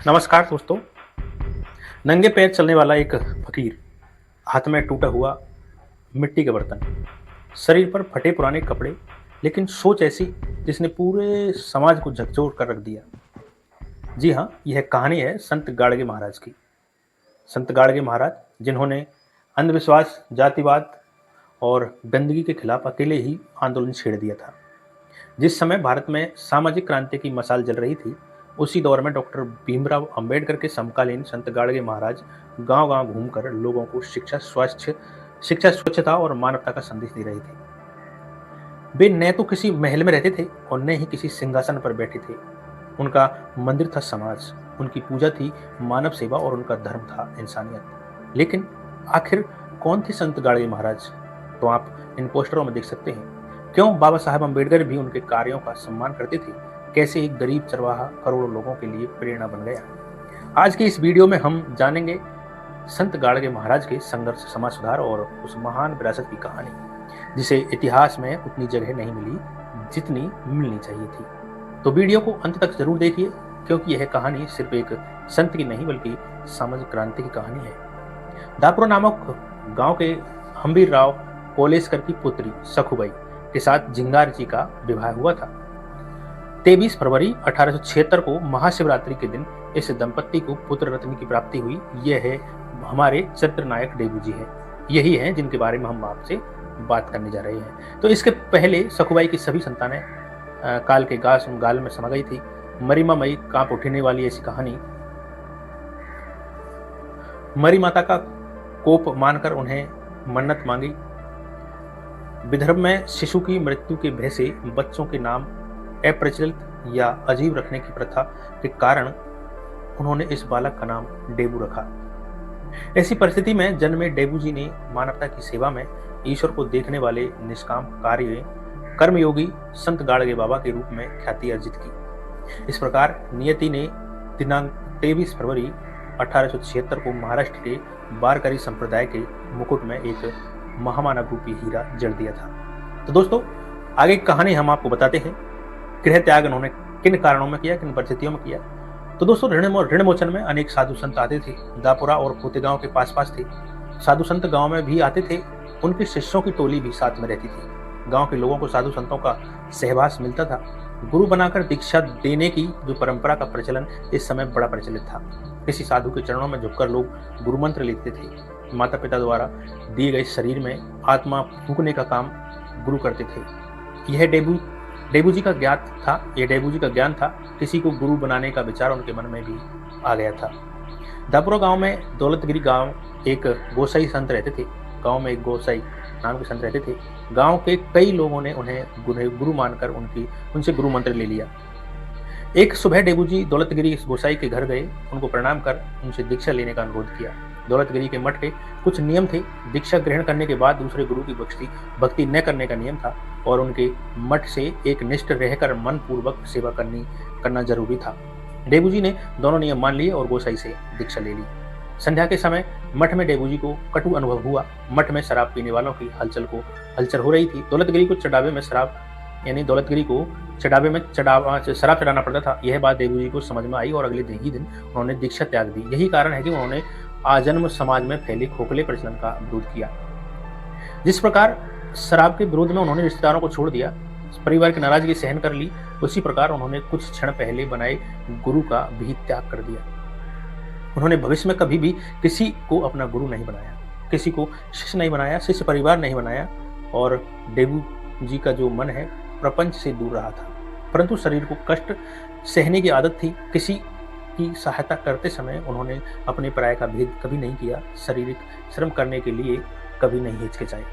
नमस्कार दोस्तों। नंगे पैर चलने वाला एक फकीर, हाथ में टूटा हुआ मिट्टी का बर्तन, शरीर पर फटे पुराने कपड़े, लेकिन सोच ऐसी जिसने पूरे समाज को झकझोर कर रख दिया। जी हाँ, यह कहानी है संत गाड़गे महाराज की। संत गाड़गे महाराज जिन्होंने अंधविश्वास, जातिवाद और गंदगी के खिलाफ अकेले ही आंदोलन छेड़ दिया था। जिस समय भारत में सामाजिक क्रांति की मशाल जल रही थी, उसी दौर में डॉक्टर भीमराव अंबेडकर के समकालीन संत गाड़गे महाराज गांव-गांव घूमकर लोगों को शिक्षा, स्वच्छता और मानवता का संदेश दे रहे थे। वे न तो किसी महल में रहते थे और न ही किसी सिंहासन पर बैठे थे। उनका मंदिर था समाज, उनकी पूजा थी मानव सेवा और उनका धर्म था इंसानियत। लेकिन आखिर कौन थे संत गाड़गे महाराज? तो आप इन पोस्टरों में देख सकते हैं। क्यों बाबा साहब अम्बेडकर भी उनके कार्यों का सम्मान करते थे? कैसे एक गरीब चरवाहा करोड़ों लोगों के लिए प्रेरणा बन गया? आज की इस वीडियो में हम जानेंगे संत गाड़गे महाराज के संघर्ष, समाज सुधार और उस महान विरासत की कहानी, जिसे इतिहास में उतनी जगह नहीं मिली जितनी मिलनी चाहिए थी। तो वीडियो को अंत तक जरूर देखिए, क्योंकि यह कहानी सिर्फ एक संत की नहीं बल्कि सामाजिक क्रांति की कहानी है। दापुरा नामक गांव के हम्बीर राव कोलेस्कर की पुत्री सखुबाई के साथ जिंगार जी का विवाह हुआ था। 23 फरवरी 1876 को महाशिवरात्रि के दिन इस दंपत्ति को पुत्र रत्न की प्राप्ति हुई। यह है हमारे चरित्र नायक डेबू जी हैं। यही हैं जिनके बारे में हम आपसे बात करने जा रहे हैं। तो इसके पहले सखुबाई की सभी संतानें काल के गाल में समा गई थी। मरिमा मई कांप उठने वाली ऐसी कहानी। मरी माता का कोप मानकर उन्हें मन्नत मांगी। विदर्भ में शिशु की मृत्यु के भय से बच्चों के नाम अप्रचलित या अजीब रखने की प्रथा के कारण उन्होंने इस बालक का नाम डेबू रखा। ऐसी परिस्थिति में जन्मे डेबू जी ने मानवता की सेवा में ईश्वर को देखने वाले निष्काम कार्य कर्मयोगी संत गाड़गे बाबा के रूप में ख्याति अर्जित की। इस प्रकार नियति ने दिनांक 23 फरवरी 1876 को महाराष्ट्र के वारकरी संप्रदाय के मुकुट में एक महामानव रूपी हीरा जड़ दिया था। तो दोस्तों, आगे की कहानी हम आपको बताते हैं। गृह त्याग उन्होंने किन कारणों में किया, किन परिस्थितियों में किया। तो दोस्तों, ऋण मोचन में अनेक साधु संत आते थे। दापुरा और पोते गांव के पास थे। साधु संत गांव में भी आते थे। उनके शिष्यों की टोली भी साथ में रहती थी। गांव के लोगों को साधु संतों का सहवास मिलता था। गुरु बनाकर दीक्षा देने की जो परंपरा का प्रचलन इस समय बड़ा प्रचलित था। किसी साधु के चरणों में झुककर लोग गुरु मंत्र लिखते थे। माता पिता द्वारा दिए गए शरीर में आत्मा फूंकने का काम गुरु करते थे। यह डेबू जी का ज्ञान था। किसी को गुरु बनाने का विचार उनके मन में भी आ गया था। दापुरा गांव में दौलतगिरी गांव एक गोसाई संत रहते थे। गांव में एक गोसाई नाम के संत रहते थे। गांव के कई लोगों ने उन्हें गुरु मानकर उनसे गुरु मंत्र ले लिया। एक सुबह डेबू जी दौलतगिरी गोसाई के घर गए। उनको प्रणाम कर उनसे दीक्षा लेने का अनुरोध किया। दौलतगिरी के मठ के कुछ नियम थे। दीक्षा ग्रहण करने के बाद दूसरे गुरु की भक्ति न करने का नियम था और उनके मठ से एक निष्ठ रहकर मन पूर्वक सेवा करना जरूरी था। डेबू जी ने दोनों नियम मान लिए और गोसाई से दीक्षा ले ली। संध्या के समय मठ में डेबू जी को कटु अनुभव हुआ। मठ में शराब पीने वालों की हलचल हो रही थी। दौलतगिरी को चढ़ावे में शराब चढ़ाना पड़ता था। यह बात डेबू जी को समझ में आई और अगले ही दिन उन्होंने दीक्षा त्याग दी। यही कारण है कि उन्होंने आजन्म समाज में फैले खोखले प्रचलन का विरोध किया। जिस प्रकार शराब के विरोध में उन्होंने रिश्तेदारों को छोड़ दिया, परिवार की नाराजगी सहन कर ली, उसी प्रकार उन्होंने कुछ क्षण पहले बनाए गुरु का भी त्याग कर दिया। उन्होंने भविष्य में कभी भी किसी को अपना गुरु नहीं बनाया, किसी को शिष्य नहीं बनाया, शिष्य परिवार नहीं बनाया और डेबू जी का जो मन है प्रपंच से दूर रहा था। परंतु शरीर को कष्ट सहने की आदत थी। किसी की सहायता करते समय उन्होंने अपने पराये का भेद कभी नहीं किया। शारीरिक श्रम करने के लिए कभी नहीं हिचकिचाए।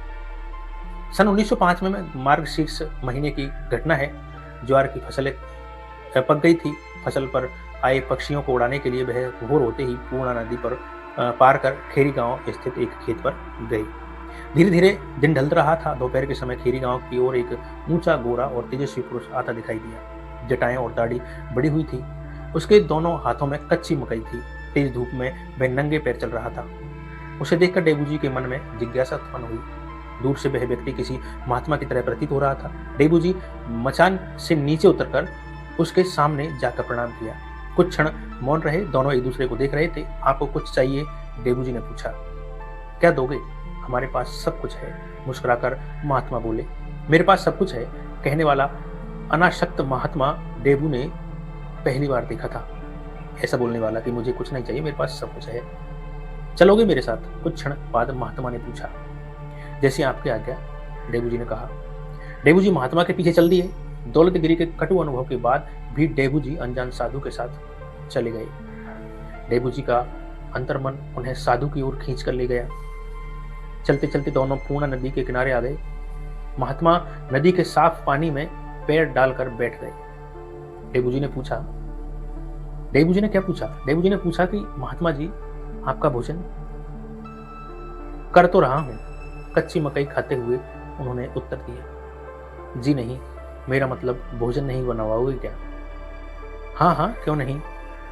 सन 1905 में मार्गशीर्ष महीने की घटना है। ज्वार की फसलें पक गई थी। फसल पर आए पक्षियों को उड़ाने के लिए वह भोर होते ही पूर्णा नदी पर पार कर खेरी गांव स्थित एक खेत पर गई। धीरे धीरे दिन ढल रहा था। दोपहर के समय खेरी गांव की ओर एक ऊंचा, गोरा और तेजस्वी पुरुष आता दिखाई दिया। जटाएं और दाढ़ी बड़ी हुई थी। उसके दोनों हाथों में कच्ची मकई थी। तेज धूप में वह नंगे पैर चल रहा था। उसे देखकर डेबू जी के मन में जिज्ञासा उत्पन्न हुई। दूर से वह व्यक्ति किसी महात्मा की तरह प्रतीत हो रहा था। डेबू जी मचान से नीचे उतरकर उसके सामने जाकर प्रणाम किया। कुछ क्षण मौन रहे, दोनों एक दूसरे को देख रहे थे। आपको कुछ चाहिए? डेबू जी ने पूछा। क्या दोगे? हमारे पास सब कुछ है, मुस्कुराकर महात्मा बोले। मेरे पास सब कुछ है, कहने वाला अनासक्त महात्मा डेबू ने पहली बार देखा था। ऐसा बोलने वाला कि मुझे कुछ नहीं चाहिए, मेरे पास सब कुछ है। चलोगे मेरे साथ? कुछ क्षण बाद महात्मा ने पूछा। जैसी आपकी आज्ञा, डेबू जी ने कहा। डेबू जी महात्मा के पीछे चल दिए। दौलतगिरी के कटु अनुभव के बाद भी डेबू जी अनजान साधु के साथ चले गए। डेबू जी का अंतर्मन उन्हें साधु की ओर खींच कर ले गया। चलते चलते दोनों पूर्णा नदी के किनारे आ गए। महात्मा नदी के साफ पानी में पैर डालकर बैठ गए। डेबू जी ने पूछा। डेबू जी ने क्या पूछा? डेबू जी ने पूछा कि महात्मा जी, आपका भोजन? कर तो रहा हूं, कच्ची मकई खाते हुए उन्होंने उत्तर दिया। जी नहीं, मेरा मतलब भोजन नहीं बनवाओगे क्या? हाँ हाँ, क्यों नहीं,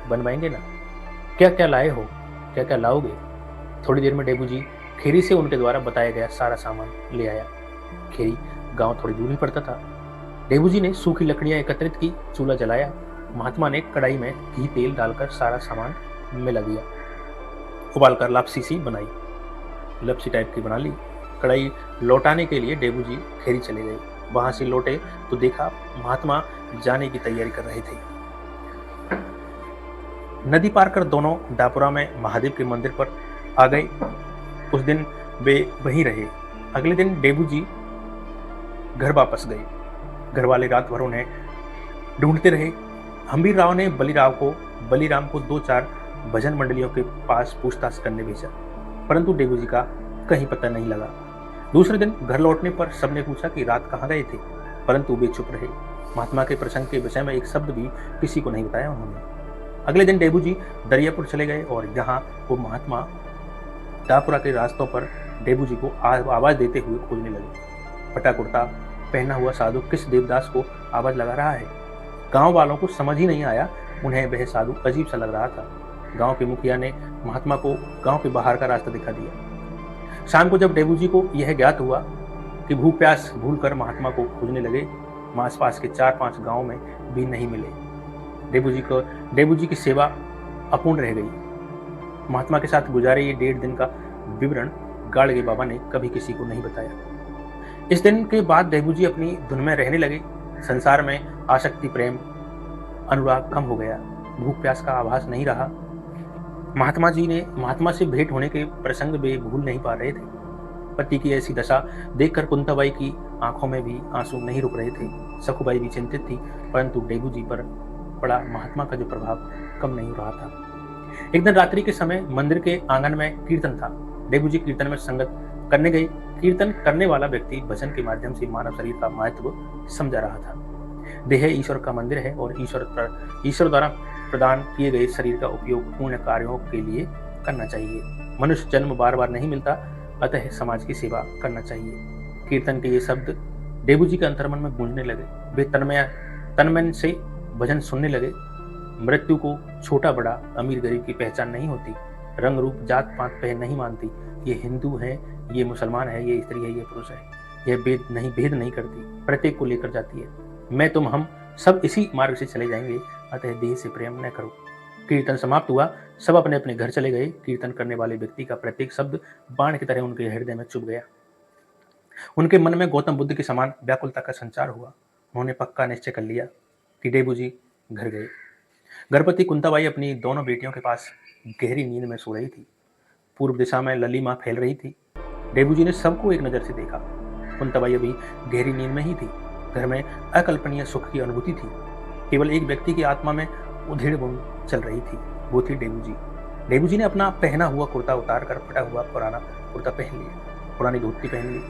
बनवाएंगे ना। क्या क्या लाए हो? क्या क्या लाओगे? थोड़ी देर में डेबू जी खेरी से उनके द्वारा बताया गया सारा सामान ले आया। खेरी गांव थोड़ी दूर ही पड़ता था। डेबू जी ने सूखी लकड़ियां एकत्रित की, चूल्हा जलाया। महात्मा ने कढ़ाई में घी तेल डालकर सारा सामान मिला दिया। उबालकर लापसी सी बनाई, लपसी टाइप की बना ली। कढ़ाई लौटाने के लिए डेबू जी खेरी चले गए। वहां से लौटे तो देखा महात्मा जाने की तैयारी कर रहे थे। नदी पार कर दोनों डापुरा में महादेव के मंदिर पर आ गए। उस दिन वे वहीं रहे। अगले दिन डेबू जी घर वापस गए। घर वाले रात भर उन्हें ढूंढते रहे। हम्बीर राव ने बलीराम को 2-4 भजन मंडलियों के पास पूछताछ करने भेजा, परंतु डेबू जी का कहीं पता नहीं लगा। दूसरे दिन घर लौटने पर सबने पूछा कि रात कहाँ गए थे, परंतु वे चुप रहे। महात्मा के प्रसंग के विषय में एक शब्द भी किसी को नहीं बताया उन्होंने। अगले दिन डेबू जी दरियापुर चले गए और यहाँ वो महात्मा डापुरा के रास्तों पर डेबू जी को आवाज देते हुए खोजने लगे। फटा कुर्ता पहना हुआ साधु किस देवदास को आवाज लगा रहा है? गांव वालों को समझ ही नहीं आया, उन्हें वह साधु अजीब सा लग रहा था। गांव के मुखिया ने महात्मा को गांव के बाहर का रास्ता दिखा दिया। शाम को जब डेबू जी को यह ज्ञात हुआ कि भूख प्यास भूलकर महात्मा को खोजने लगे, आसपास के 4-5 गांव में भी नहीं मिले। डेबू जी की सेवा अपूर्ण रह गई। महात्मा के साथ गुजारे ये 1.5 दिन का विवरण गाड़गे बाबा ने कभी किसी को नहीं बताया। इस दिन के बाद डेबू जी अपनी धुन में रहने लगे। संसार में आसक्ति, प्रेम, अनुराग कम हो गया। भूख प्यास का आभास नहीं रहा। महात्मा से भेंट होने के प्रसंग वे भूल नहीं पा रहे थे। पति की ऐसी दशा देखकर कुंताबाई की आंखों में भी आंसू नहीं रुक रहे थे। सखुबाई भी चिंतित थी, परंतु डेबू जी पर पड़ा महात्मा का जो प्रभाव कम नहीं हो रहा था। एक दिन रात्रि के समय मंदिर के आंगन में कीर्तन था। डेबू जी कीर्तन में संगत करने गए। कीर्तन करने वाला व्यक्ति भजन के माध्यम से मानव शरीर का महत्व समझा रहा था। देह ईश्वर का मंदिर है और ईश्वर द्वारा प्रदान किए गए शरीर का उपयोग पुण्य कार्यों के लिए करना चाहिए। मनुष्य जन्म बार बार नहीं मिलता, अतः समाज की सेवा करना चाहिए। कीर्तन के ये शब्द डेबू जी के अंतर्मन में गूंजने लगे। वे तन्मय से भजन सुनने लगे। मृत्यु को छोटा बड़ा, अमीर गरीब की पहचान नहीं होती। रंग रूप जात पात पहन नहीं मानती। ये हिंदू है, ये मुसलमान है, ये स्त्री है, ये पुरुष है, यह भेद नहीं करती, प्रत्येक को लेकर जाती है। मैं तुम हम सब इसी मार्ग से चले जाएंगे, अतः देह से प्रेम न करो। कीर्तन समाप्त हुआ। सब अपने अपने घर चले गए। कीर्तन करने वाले व्यक्ति का प्रत्येक शब्द बाण की तरह उनके हृदय में चुभ गया। उनके मन में गौतम बुद्ध के समान व्याकुलता का संचार हुआ। उन्होंने पक्का निश्चय कर लिया कि डेबू जी घर गए। गर्भवती कुंताबाई अपनी दोनों बेटियों के पास गहरी नींद में सो रही थी। पूर्व दिशा में ललीमा फैल रही थी। डेबू जी ने सबको एक नजर से देखा। कुंताबाई अभी गहरी नींद में ही थी। घर में अकल्पनीय सुख की अनुभूति थी। केवल एक व्यक्ति की आत्मा में उधेड़ बुन चल रही थी, वो थी डेबू जी। डेबू जी ने अपना पहना हुआ कुर्ता उतार कर फटा हुआ पुराना कुर्ता पहन लिया, पुरानी धोती पहन ली।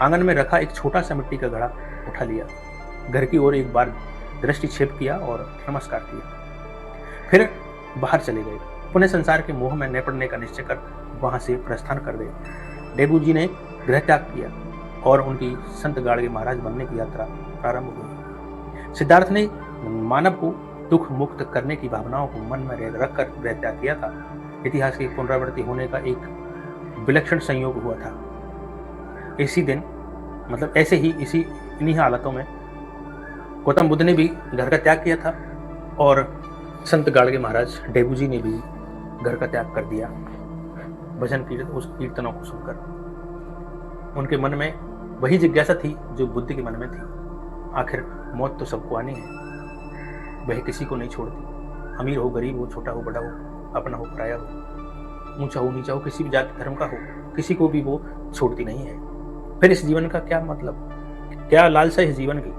आंगन में रखा एक छोटा सा मिट्टी का घड़ा उठा लिया। घर की ओर एक बार दृष्टिक्षेप किया और नमस्कार किया। फिर बाहर चले गए। पुनः संसार के मोह में न पड़ने का निश्चय कर वहां से प्रस्थान कर गए। डेबू जी ने गृह त्याग किया और उनकी संत गाड़गे महाराज बनने की यात्रा प्रारंभ हुई। सिद्धार्थ ने मानव को दुख मुक्त करने की भावनाओं को मन में रखकर गृह त्याग किया था। इतिहास की पुनरावृत्ति होने का एक विलक्षण संयोग हुआ था। इन्हीं हालतों में गौतम बुद्ध ने भी घर का त्याग किया था और संत गाड़गे महाराज डेबू जी ने भी घर का त्याग कर दिया भजन कीर्तनों को सुनकर। उनके मन में वही जिज्ञासा थी जो बुद्ध के मन में थी, आखिर मौत तो सबको आनी है, वह किसी को नहीं छोड़ती। अमीर हो, गरीब हो, छोटा हो, बड़ा हो, अपना हो, पराया हो, ऊंचा हो, नीचा हो, किसी भी जाति धर्म का हो, किसी को भी वो छोड़ती नहीं है। फिर इस जीवन का क्या मतलब, क्या लालसा इस जीवन की?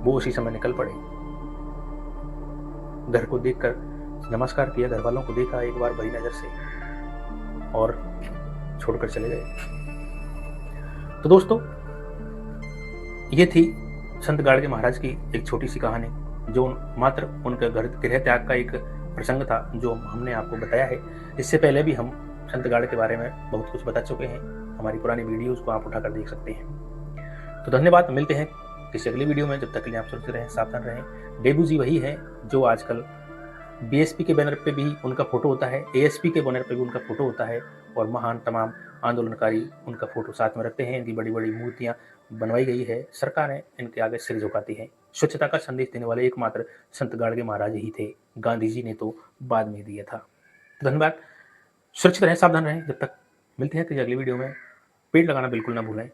वो उसी समय निकल पड़े। घर को देखकर नमस्कार किया, घर वालों को देखा एक बार बड़ी नजर से और छोड़कर चले गए। तो दोस्तों, ये थी संत गाड़गे महाराज की एक छोटी सी कहानी, जो मात्र उनका गृह त्याग का एक प्रसंग था जो हमने आपको बताया है। इससे पहले भी हम संत गाड़गे के बारे में बहुत कुछ बता चुके हैं, हमारी पुरानी वीडियोस को आप उठाकर देख सकते हैं। तो धन्यवाद, मिलते हैं किसी अगली वीडियो में। जब तक के लिए आप सुरक्षित रहें, सावधान रहें। डेबू जी वही है जो आजकल बीएसपी के बैनर पे भी उनका फोटो होता है, एएसपी के बैनर पे भी उनका फोटो होता है, और महान तमाम आंदोलनकारी उनका फोटो साथ में रखते हैं। इनकी बड़ी बड़ी मूर्तियां बनवाई गई है, सरकारें इनके आगे सिर झुकाती हैं। स्वच्छता का संदेश देने वाले एकमात्र संत गाड़गे महाराज ही थे, गांधी जी ने तो बाद में दिया था। धन्यवाद, सुरक्षित रहें, सावधान रहें। जब तक मिलते हैं किसी अगली वीडियो में। पेड़ लगाना बिल्कुल ना भूलें।